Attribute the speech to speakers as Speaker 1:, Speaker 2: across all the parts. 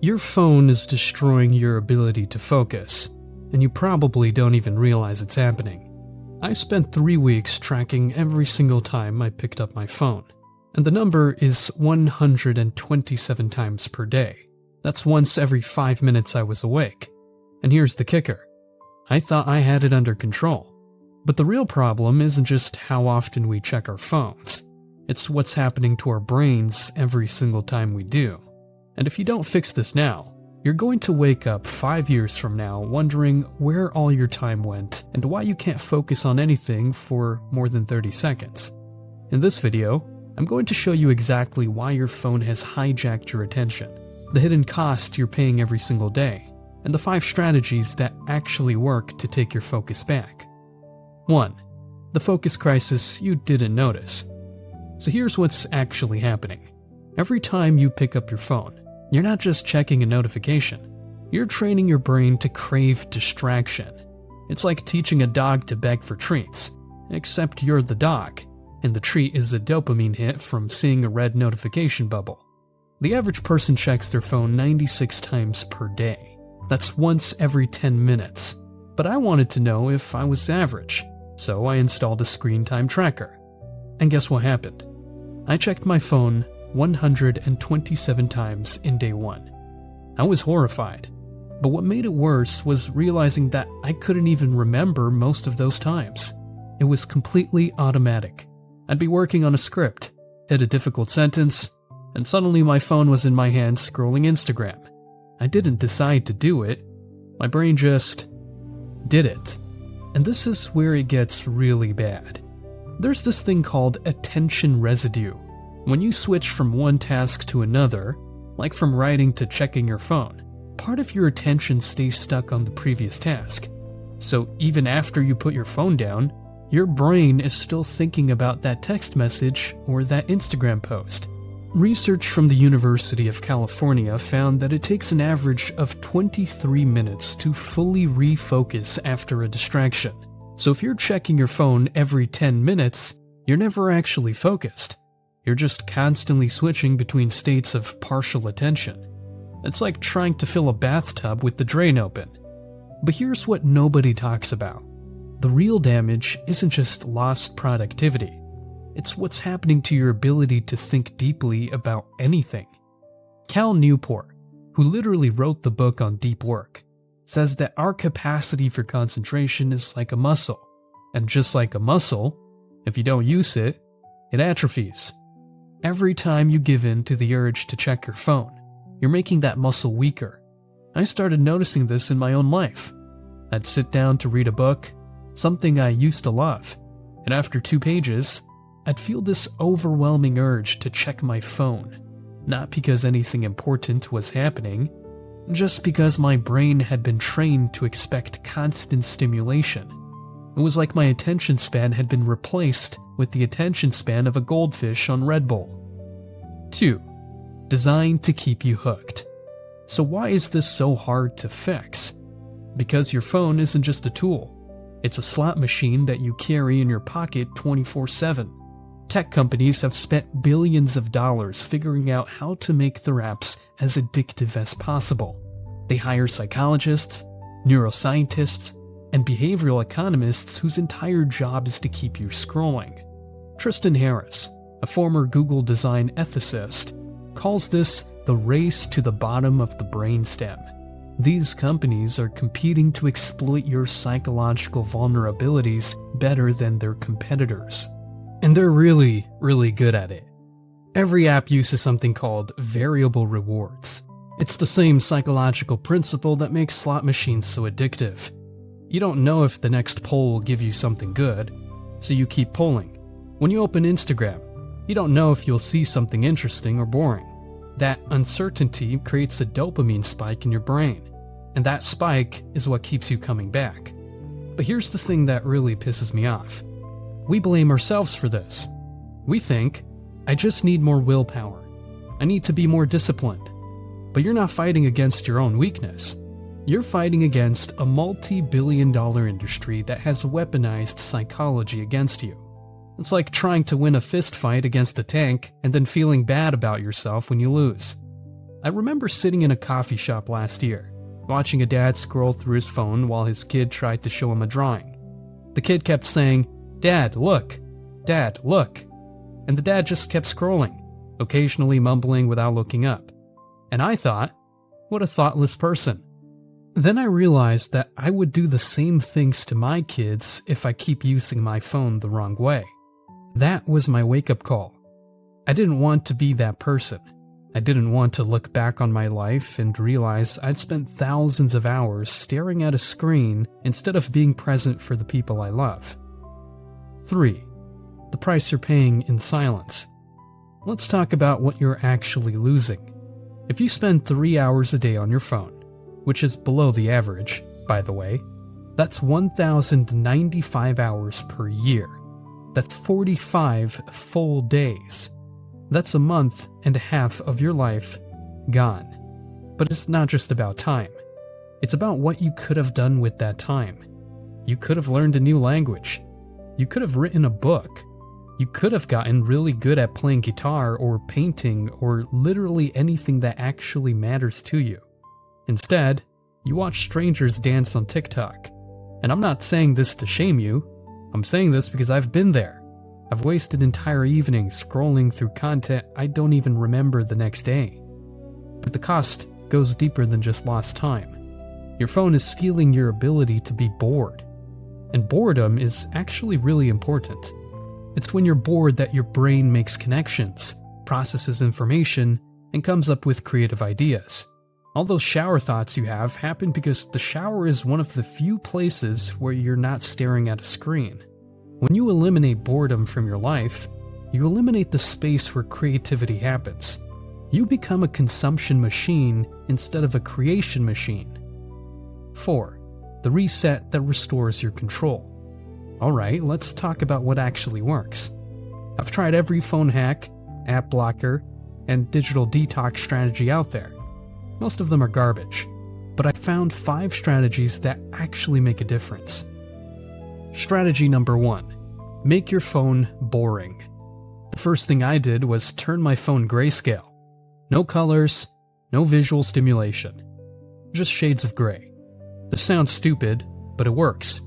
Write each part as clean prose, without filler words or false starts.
Speaker 1: Your phone is destroying your ability to focus, and you probably don't even realize it's happening. I spent 3 weeks tracking every single time I picked up my phone, and the number is 127 times per day. That's once every 5 minutes I was awake. And here's the kicker. I thought I had it under control. But the real problem isn't just how often we check our phones. It's what's happening to our brains every single time we do. And if you don't fix this now, you're going to wake up 5 years from now wondering where all your time went and why you can't focus on anything for more than 30 seconds. In this video, I'm going to show you exactly why your phone has hijacked your attention, the hidden cost you're paying every single day, and the 5 strategies that actually work to take your focus back. 1. The focus crisis you didn't notice. So here's what's actually happening. Every time you pick up your phone, you're not just checking a notification. You're training your brain to crave distraction. It's like teaching a dog to beg for treats, except you're the dog, and the treat is a dopamine hit from seeing a red notification bubble. The average person checks their phone 96 times per day. That's once every 10 minutes. But I wanted to know if I was average, so I installed a screen time tracker. And guess what happened? I checked my phone 127 times in day 1. I was horrified, but what made it worse was realizing that I couldn't even remember most of those times. It was completely automatic. I'd be working on a script, hit a difficult sentence, and suddenly my phone was in my hand scrolling Instagram. I didn't decide to do it. My brain just did it. And this is where it gets really bad. There's this thing called attention residue. When you switch from one task to another, like from writing to checking your phone, part of your attention stays stuck on the previous task. So even after you put your phone down, your brain is still thinking about that text message or that Instagram post. Research from the University of California found that it takes an average of 23 minutes to fully refocus after a distraction. So if you're checking your phone every 10 minutes, you're never actually focused. You're just constantly switching between states of partial attention. It's like trying to fill a bathtub with the drain open. But here's what nobody talks about. The real damage isn't just lost productivity. It's what's happening to your ability to think deeply about anything. Cal Newport, who literally wrote the book on deep work, says that our capacity for concentration is like a muscle. And just like a muscle, if you don't use it, it atrophies. Every time you give in to the urge to check your phone, you're making that muscle weaker. I started noticing this in my own life. I'd sit down to read a book, something I used to love, and after 2 pages, I'd feel this overwhelming urge to check my phone. Not because anything important was happening, just because my brain had been trained to expect constant stimulation. It was like my attention span had been replaced with the attention span of a goldfish on Red Bull. 2. Designed to keep you hooked. So why is this so hard to fix? Because your phone isn't just a tool. It's a slot machine that you carry in your pocket 24/7. Tech companies have spent billions of dollars figuring out how to make their apps as addictive as possible. They hire psychologists, neuroscientists, and behavioral economists whose entire job is to keep you scrolling. Tristan Harris, a former Google design ethicist, calls this the race to the bottom of the brainstem. These companies are competing to exploit your psychological vulnerabilities better than their competitors. And they're really, really good at it. Every app uses something called variable rewards. It's the same psychological principle that makes slot machines so addictive. You don't know if the next poll will give you something good, so you keep polling. When you open Instagram, you don't know if you'll see something interesting or boring. That uncertainty creates a dopamine spike in your brain, and that spike is what keeps you coming back. But here's the thing that really pisses me off. We blame ourselves for this. We think, I just need more willpower. I need to be more disciplined. But you're not fighting against your own weakness. You're fighting against a multi-billion-dollar industry that has weaponized psychology against you. It's like trying to win a fist fight against a tank and then feeling bad about yourself when you lose. I remember sitting in a coffee shop last year, watching a dad scroll through his phone while his kid tried to show him a drawing. The kid kept saying, "Dad, look! Dad, look!" And the dad just kept scrolling, occasionally mumbling without looking up. And I thought, what a thoughtless person. Then I realized that I would do the same things to my kids if I keep using my phone the wrong way. That was my wake-up call. I didn't want to be that person. I didn't want to look back on my life and realize I'd spent thousands of hours staring at a screen instead of being present for the people I love. 3. The price you're paying in silence. Let's talk about what you're actually losing. If you spend 3 hours a day on your phone, which is below the average, by the way, that's 1,095 hours per year. That's 45 full days. That's a month and a half of your life gone. But it's not just about time. It's about what you could have done with that time. You could have learned a new language. You could have written a book. You could have gotten really good at playing guitar or painting or literally anything that actually matters to you. Instead, you watch strangers dance on TikTok. And I'm not saying this to shame you. I'm saying this because I've been there. I've wasted entire evenings scrolling through content I don't even remember the next day. But the cost goes deeper than just lost time. Your phone is stealing your ability to be bored. And boredom is actually really important. It's when you're bored that your brain makes connections, processes information, and comes up with creative ideas. All those shower thoughts you have happen because the shower is one of the few places where you're not staring at a screen. When you eliminate boredom from your life, you eliminate the space where creativity happens. You become a consumption machine instead of a creation machine. 4. The reset that restores your control. Alright, let's talk about what actually works. I've tried every phone hack, app blocker, and digital detox strategy out there. Most of them are garbage, but I found 5 strategies that actually make a difference. Strategy number 1. Make your phone boring. The first thing I did was turn my phone grayscale. No colors, no visual stimulation. Just shades of gray. This sounds stupid, but it works.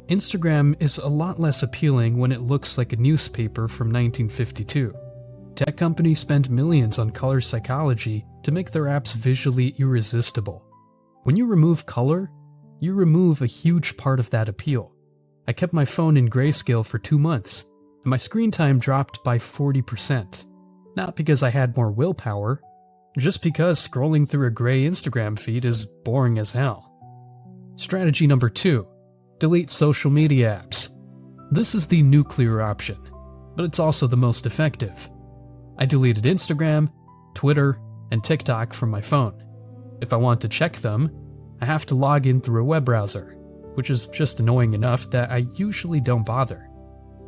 Speaker 1: Instagram is a lot less appealing when it looks like a newspaper from 1952. Tech companies spend millions on color psychology to make their apps visually irresistible. When you remove color, you remove a huge part of that appeal. I kept my phone in grayscale for 2 months, and my screen time dropped by 40%. Not because I had more willpower, just because scrolling through a gray Instagram feed is boring as hell. Strategy number 2. Delete social media apps. This is the nuclear option, but it's also the most effective. I deleted Instagram, Twitter, and TikTok from my phone. If I want to check them, I have to log in through a web browser, which is just annoying enough that I usually don't bother.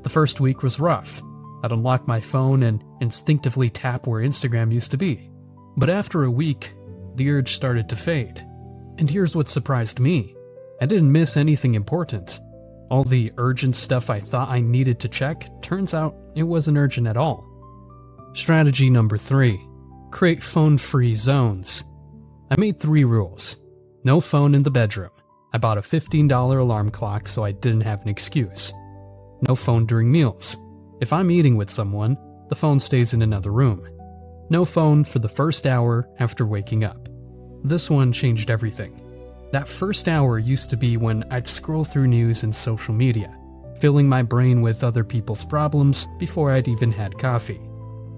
Speaker 1: The first week was rough. I'd unlock my phone and instinctively tap where Instagram used to be. But after a week, the urge started to fade. And here's what surprised me. I didn't miss anything important. All the urgent stuff I thought I needed to check, turns out it wasn't urgent at all. Strategy number 3. Create phone-free zones. I made 3 rules. No phone in the bedroom. I bought a $15 alarm clock so I didn't have an excuse. No phone during meals. If I'm eating with someone, the phone stays in another room. No phone for the first hour after waking up. This one changed everything. That first hour used to be when I'd scroll through news and social media, filling my brain with other people's problems before I'd even had coffee.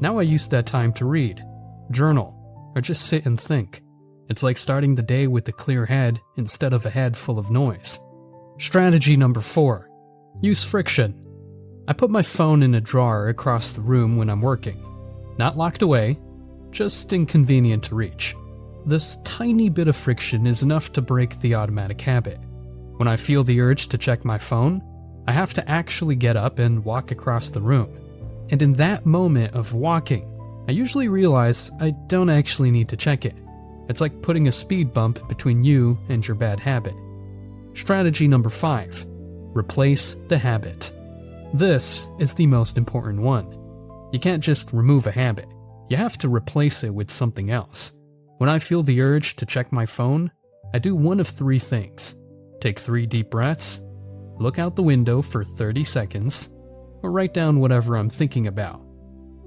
Speaker 1: Now I use that time to read, journal, or just sit and think. It's like starting the day with a clear head instead of a head full of noise. Strategy number 4. Use friction. I put my phone in a drawer across the room when I'm working. Not locked away, just inconvenient to reach. This tiny bit of friction is enough to break the automatic habit. When I feel the urge to check my phone, I have to actually get up and walk across the room. And in that moment of walking, I usually realize I don't actually need to check it. It's like putting a speed bump between you and your bad habit. Strategy number 5. Replace the habit. This is the most important one. You can't just remove a habit. You have to replace it with something else. When I feel the urge to check my phone, I do one of three things. Take 3 deep breaths, look out the window for 30 seconds, or write down whatever I'm thinking about.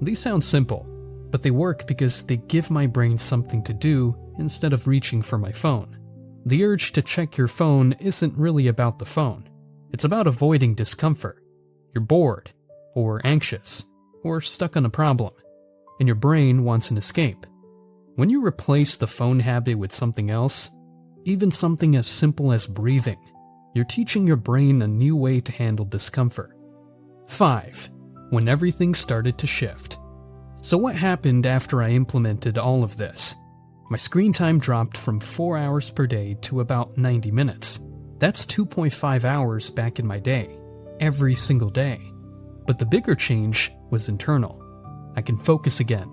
Speaker 1: These sound simple, but they work because they give my brain something to do instead of reaching for my phone. The urge to check your phone isn't really about the phone. It's about avoiding discomfort. You're bored, or anxious, or stuck on a problem, and your brain wants an escape. When you replace the phone habit with something else, even something as simple as breathing, you're teaching your brain a new way to handle discomfort. 5. When everything started to shift. So what happened after I implemented all of this? My screen time dropped from 4 hours per day to about 90 minutes. That's 2.5 hours back in my day, every single day. But the bigger change was internal. I can focus again.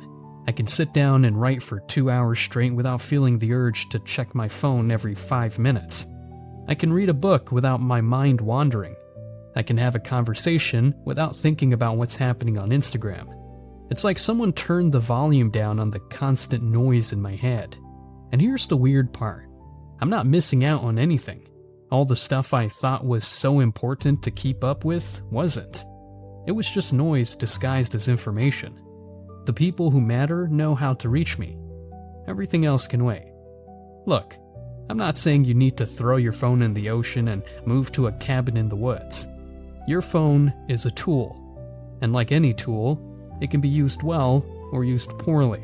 Speaker 1: I can sit down and write for 2 hours straight without feeling the urge to check my phone every 5 minutes. I can read a book without my mind wandering. I can have a conversation without thinking about what's happening on Instagram. It's like someone turned the volume down on the constant noise in my head. And here's the weird part. I'm not missing out on anything. All the stuff I thought was so important to keep up with wasn't. It was just noise disguised as information. The people who matter know how to reach me. Everything else can wait. Look, I'm not saying you need to throw your phone in the ocean and move to a cabin in the woods. Your phone is a tool. And like any tool, it can be used well or used poorly.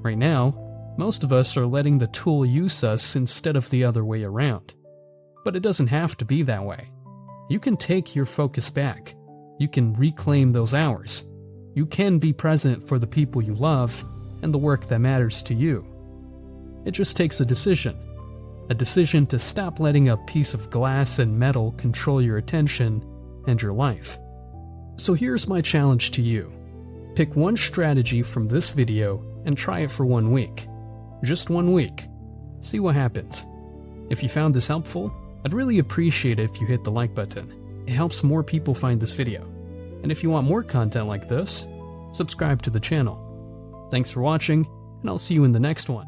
Speaker 1: Right now, most of us are letting the tool use us instead of the other way around. But it doesn't have to be that way. You can take your focus back. You can reclaim those hours. You can be present for the people you love and the work that matters to you. It just takes a decision to stop letting a piece of glass and metal control your attention and your life. So here's my challenge to you. Pick one strategy from this video and try it for 1 week. Just 1 week. See what happens. If you found this helpful, I'd really appreciate it if you hit the like button. It helps more people find this video. And if you want more content like this, subscribe to the channel. Thanks for watching, and I'll see you in the next one.